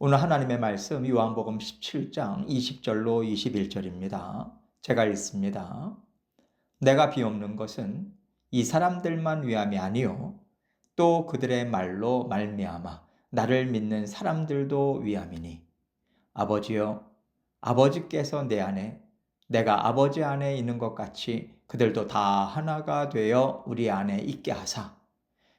오늘 하나님의 말씀 요한복음 17장 20절로 21절입니다. 제가 읽습니다. 내가 비옵는 것은 이 사람들만 위함이 아니요 또 그들의 말로 말미암아 나를 믿는 사람들도 위함이니 아버지여 아버지께서 내 안에 내가 아버지 안에 있는 것 같이 그들도 다 하나가 되어 우리 안에 있게 하사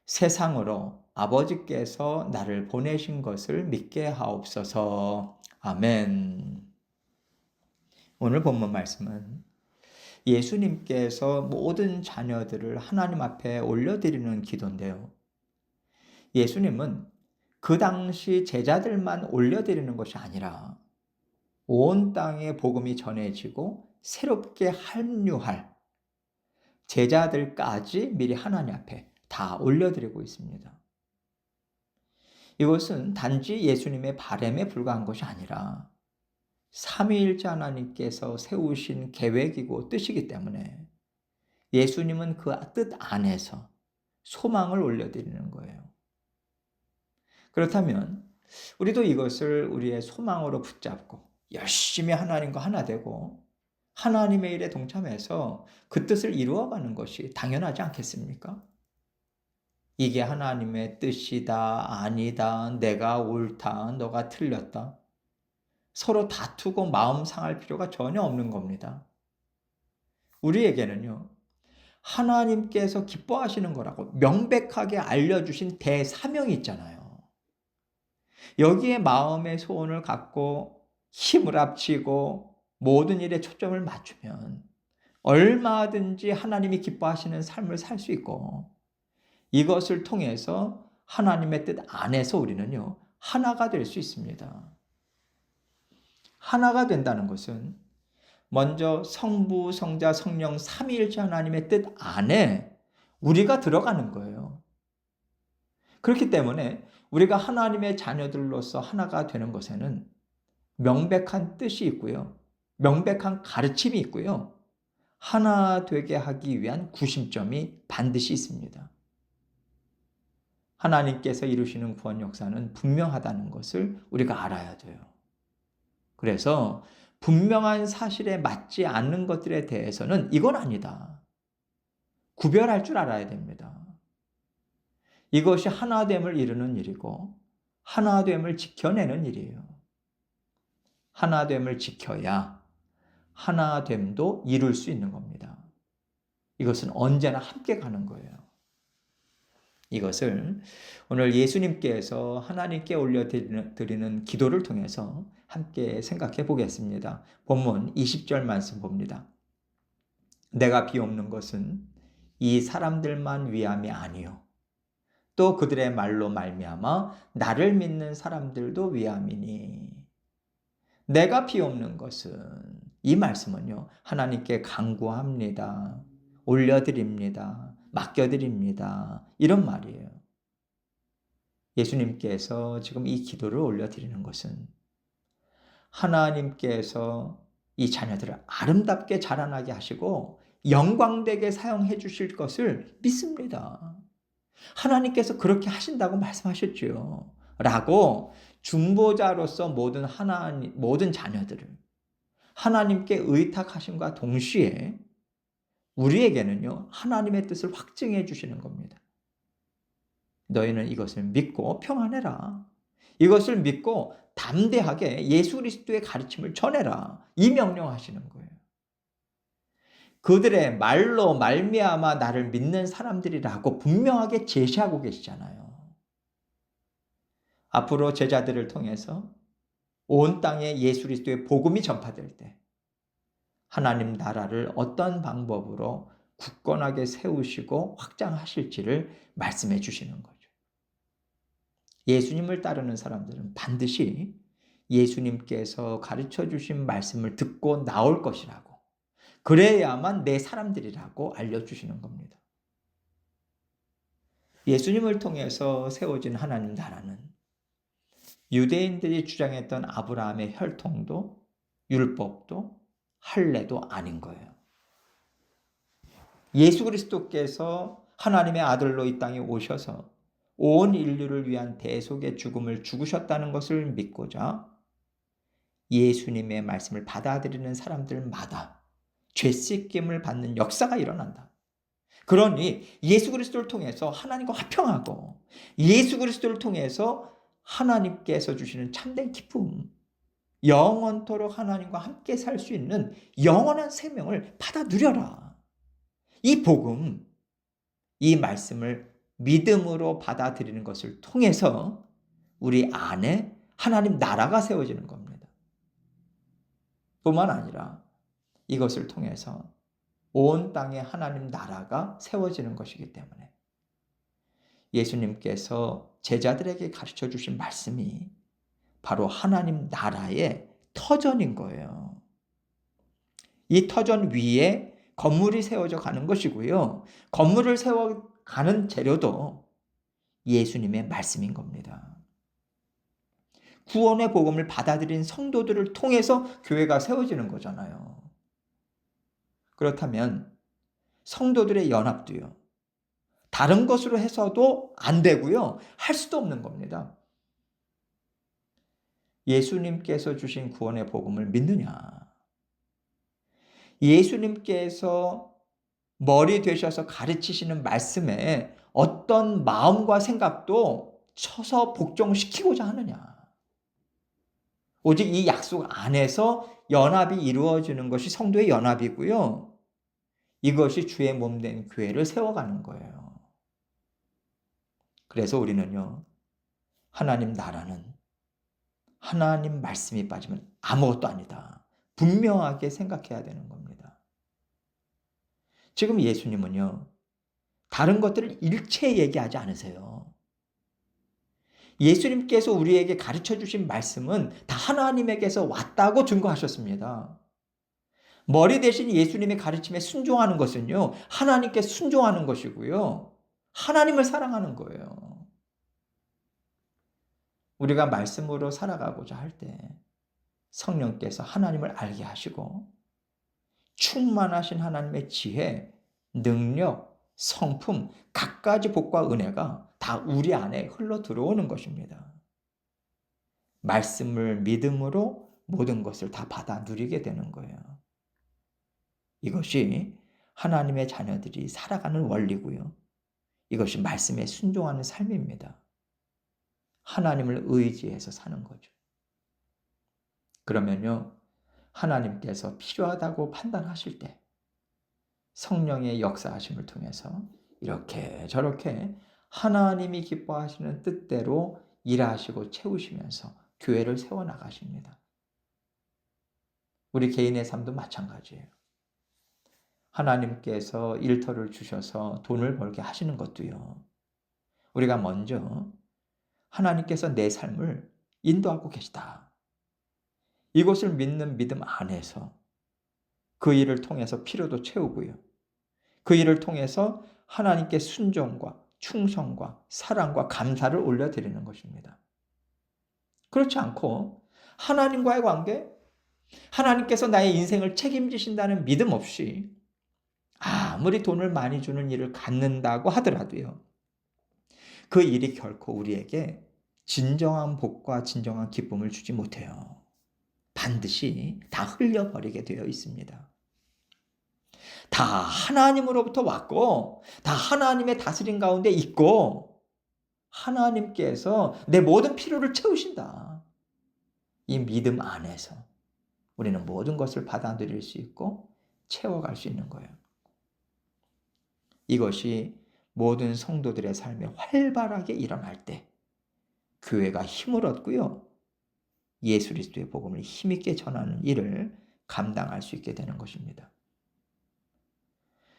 세상으로 아버지께서 나를 보내신 것을 믿게 하옵소서. 아멘. 오늘 본문 말씀은 예수님께서 모든 자녀들을 하나님 앞에 올려드리는 기도인데요. 예수님은 그 당시 제자들만 올려드리는 것이 아니라 온 땅에 복음이 전해지고 새롭게 합류할 제자들까지 미리 하나님 앞에 다 올려드리고 있습니다. 이것은 단지 예수님의 바람에 불과한 것이 아니라 삼위일체 하나님께서 세우신 계획이고 뜻이기 때문에 예수님은 그 뜻 안에서 소망을 올려드리는 거예요. 그렇다면 우리도 이것을 우리의 소망으로 붙잡고 열심히 하나님과 하나 되고 하나님의 일에 동참해서 그 뜻을 이루어가는 것이 당연하지 않겠습니까? 이게 하나님의 뜻이다, 아니다, 내가 옳다, 너가 틀렸다. 서로 다투고 마음 상할 필요가 전혀 없는 겁니다. 우리에게는요, 하나님께서 기뻐하시는 거라고 명백하게 알려주신 대사명이 있잖아요. 여기에 마음의 소원을 갖고 힘을 합치고 모든 일에 초점을 맞추면 얼마든지 하나님이 기뻐하시는 삶을 살 수 있고 이것을 통해서 하나님의 뜻 안에서 우리는요, 하나가 될 수 있습니다. 하나가 된다는 것은 먼저 성부, 성자, 성령 삼위일체 하나님의 뜻 안에 우리가 들어가는 거예요. 그렇기 때문에 우리가 하나님의 자녀들로서 하나가 되는 것에는 명백한 뜻이 있고요. 명백한 가르침이 있고요. 하나 되게 하기 위한 구심점이 반드시 있습니다. 하나님께서 이루시는 구원 역사는 분명하다는 것을 우리가 알아야 돼요. 그래서 분명한 사실에 맞지 않는 것들에 대해서는 이건 아니다. 구별할 줄 알아야 됩니다. 이것이 하나됨을 이루는 일이고 하나됨을 지켜내는 일이에요. 하나됨을 지켜야 하나됨도 이룰 수 있는 겁니다. 이것은 언제나 함께 가는 거예요. 이것을 오늘 예수님께서 하나님께 올려드리는 기도를 통해서 함께 생각해 보겠습니다. 본문 20절 말씀 봅니다. 내가 비옵는 것은 이 사람들만 위함이 아니요 또 그들의 말로 말미암아 나를 믿는 사람들도 위함이니. 내가 비옵는 것은 이 말씀은요, 하나님께 간구합니다. 올려드립니다. 맡겨드립니다. 이런 말이에요. 예수님께서 지금 이 기도를 올려드리는 것은 하나님께서 이 자녀들을 아름답게 자라나게 하시고 영광되게 사용해 주실 것을 믿습니다. 하나님께서 그렇게 하신다고 말씀하셨죠. 라고 중보자로서 모든 자녀들을 하나님께 의탁하심과 동시에 우리에게는요, 하나님의 뜻을 확증해 주시는 겁니다. 너희는 이것을 믿고 평안해라. 이것을 믿고 담대하게 예수 그리스도의 가르침을 전해라. 이 명령하시는 거예요. 그들의 말로 말미암아 나를 믿는 사람들이라고 분명하게 제시하고 계시잖아요. 앞으로 제자들을 통해서 온 땅에 예수 그리스도의 복음이 전파될 때 하나님 나라를 어떤 방법으로 굳건하게 세우시고 확장하실지를 말씀해 주시는 거죠. 예수님을 따르는 사람들은 반드시 예수님께서 가르쳐 주신 말씀을 듣고 나올 것이라고, 그래야만 내 사람들이라고 알려주시는 겁니다. 예수님을 통해서 세워진 하나님 나라는 유대인들이 주장했던 아브라함의 혈통도 율법도 할례도 아닌 거예요. 예수 그리스도께서 하나님의 아들로 이 땅에 오셔서 온 인류를 위한 대속의 죽음을 죽으셨다는 것을 믿고자 예수님의 말씀을 받아들이는 사람들마다 죄 씻김을 받는 역사가 일어난다. 그러니 예수 그리스도를 통해서 하나님과 화평하고 예수 그리스도를 통해서 하나님께서 주시는 참된 기쁨, 영원토록 하나님과 함께 살 수 있는 영원한 생명을 받아 누려라. 이 복음, 이 말씀을 믿음으로 받아들이는 것을 통해서 우리 안에 하나님 나라가 세워지는 겁니다. 뿐만 아니라 이것을 통해서 온 땅에 하나님 나라가 세워지는 것이기 때문에 예수님께서 제자들에게 가르쳐 주신 말씀이 바로 하나님 나라의 터전인 거예요. 이 터전 위에 건물이 세워져 가는 것이고요. 건물을 세워가는 재료도 예수님의 말씀인 겁니다. 구원의 복음을 받아들인 성도들을 통해서 교회가 세워지는 거잖아요. 그렇다면 성도들의 연합도요. 다른 것으로 해서도 안 되고요. 할 수도 없는 겁니다. 예수님께서 주신 구원의 복음을 믿느냐? 예수님께서 머리 되셔서 가르치시는 말씀에 어떤 마음과 생각도 쳐서 복종시키고자 하느냐? 오직 이 약속 안에서 연합이 이루어지는 것이 성도의 연합이고요. 이것이 주의 몸된 교회를 세워가는 거예요. 그래서 우리는요, 하나님 나라는 하나님 말씀이 빠지면 아무것도 아니다. 분명하게 생각해야 되는 겁니다. 지금 예수님은요, 다른 것들을 일체 얘기하지 않으세요. 예수님께서 우리에게 가르쳐 주신 말씀은 다 하나님에게서 왔다고 증거하셨습니다. 머리 대신 예수님의 가르침에 순종하는 것은요, 하나님께 순종하는 것이고요, 하나님을 사랑하는 거예요. 우리가 말씀으로 살아가고자 할 때 성령께서 하나님을 알게 하시고 충만하신 하나님의 지혜, 능력, 성품, 갖가지 복과 은혜가 다 우리 안에 흘러 들어오는 것입니다. 말씀을 믿음으로 모든 것을 다 받아 누리게 되는 거예요. 이것이 하나님의 자녀들이 살아가는 원리고요. 이것이 말씀에 순종하는 삶입니다. 하나님을 의지해서 사는 거죠. 그러면요, 하나님께서 필요하다고 판단하실 때 성령의 역사하심을 통해서 이렇게 저렇게 하나님이 기뻐하시는 뜻대로 일하시고 채우시면서 교회를 세워나가십니다. 우리 개인의 삶도 마찬가지예요. 하나님께서 일터를 주셔서 돈을 벌게 하시는 것도요, 우리가 먼저 하나님께서 내 삶을 인도하고 계시다. 이것을 믿는 믿음 안에서 그 일을 통해서 필요도 채우고요. 그 일을 통해서 하나님께 순종과 충성과 사랑과 감사를 올려드리는 것입니다. 그렇지 않고 하나님과의 관계, 하나님께서 나의 인생을 책임지신다는 믿음 없이 아무리 돈을 많이 주는 일을 갖는다고 하더라도요, 그 일이 결코 우리에게 진정한 복과 진정한 기쁨을 주지 못해요. 반드시 다 흘려버리게 되어 있습니다. 다 하나님으로부터 왔고 다 하나님의 다스림 가운데 있고 하나님께서 내 모든 필요를 채우신다. 이 믿음 안에서 우리는 모든 것을 받아들일 수 있고 채워갈 수 있는 거예요. 이것이 모든 성도들의 삶에 활발하게 일어날 때 교회가 힘을 얻고요, 예수 그리스도의 복음을 힘있게 전하는 일을 감당할 수 있게 되는 것입니다.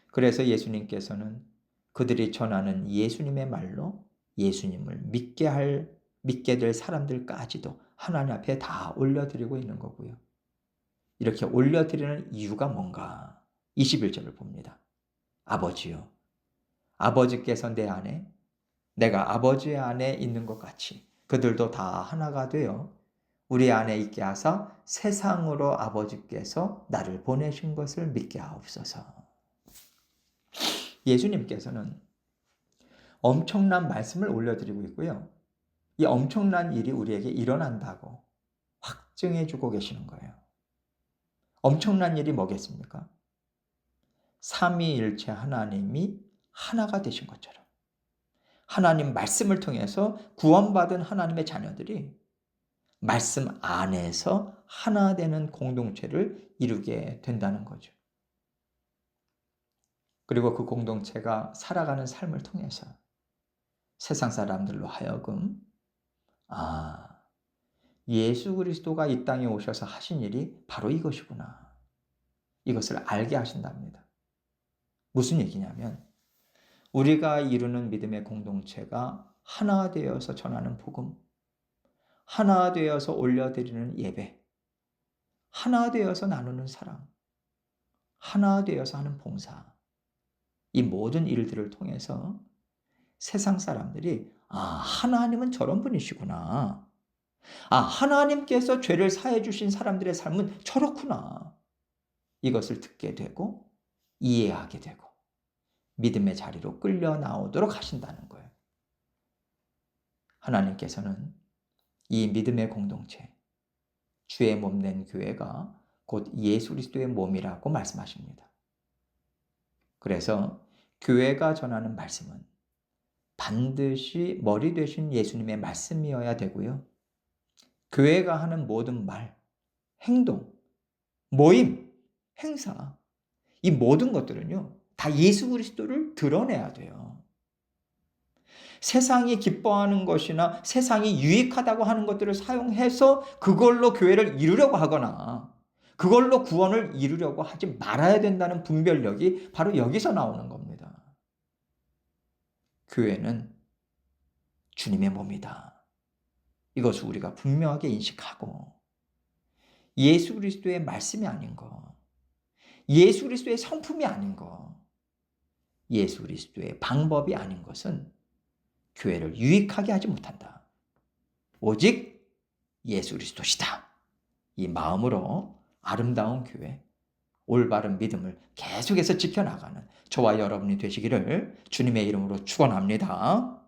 그래서 예수님께서는 그들이 전하는 예수님의 말로 예수님을 믿게 될 사람들까지도 하나님 앞에 다 올려드리고 있는 거고요. 이렇게 올려드리는 이유가 뭔가? 21절을 봅니다. 아버지요, 아버지께서 내 안에, 내가 아버지의 안에 있는 것 같이 그들도 다 하나가 되어 우리 안에 있게 하사 세상으로 아버지께서 나를 보내신 것을 믿게 하옵소서. 예수님께서는 엄청난 말씀을 올려드리고 있고요. 이 엄청난 일이 우리에게 일어난다고 확증해 주고 계시는 거예요. 엄청난 일이 뭐겠습니까? 삼위일체 하나님이 하나가 되신 것처럼 하나님 말씀을 통해서 구원받은 하나님의 자녀들이 말씀 안에서 하나 되는 공동체를 이루게 된다는 거죠. 그리고 그 공동체가 살아가는 삶을 통해서 세상 사람들로 하여금 예수 그리스도가 이 땅에 오셔서 하신 일이 바로 이것이구나. 이것을 알게 하신답니다. 무슨 얘기냐면 우리가 이루는 믿음의 공동체가 하나 되어서 전하는 복음, 하나 되어서 올려드리는 예배, 하나 되어서 나누는 사랑, 하나 되어서 하는 봉사, 이 모든 일들을 통해서 세상 사람들이 하나님은 저런 분이시구나. 하나님께서 죄를 사해 주신 사람들의 삶은 저렇구나. 이것을 듣게 되고 이해하게 되고 믿음의 자리로 끌려 나오도록 하신다는 거예요. 하나님께서는 이 믿음의 공동체, 주의 몸된 교회가 곧 예수 그리스도의 몸이라고 말씀하십니다. 그래서 교회가 전하는 말씀은 반드시 머리 되신 예수님의 말씀이어야 되고요. 교회가 하는 모든 말, 행동, 모임, 행사, 이 모든 것들은요, 다 예수 그리스도를 드러내야 돼요. 세상이 기뻐하는 것이나 세상이 유익하다고 하는 것들을 사용해서 그걸로 교회를 이루려고 하거나 그걸로 구원을 이루려고 하지 말아야 된다는 분별력이 바로 여기서 나오는 겁니다. 교회는 주님의 몸이다. 이것을 우리가 분명하게 인식하고 예수 그리스도의 말씀이 아닌 거, 예수 그리스도의 성품이 아닌 거, 예수 그리스도의 방법이 아닌 것은 교회를 유익하게 하지 못한다. 오직 예수 그리스도시다. 이 마음으로 아름다운 교회, 올바른 믿음을 계속해서 지켜나가는 저와 여러분이 되시기를 주님의 이름으로 축원합니다.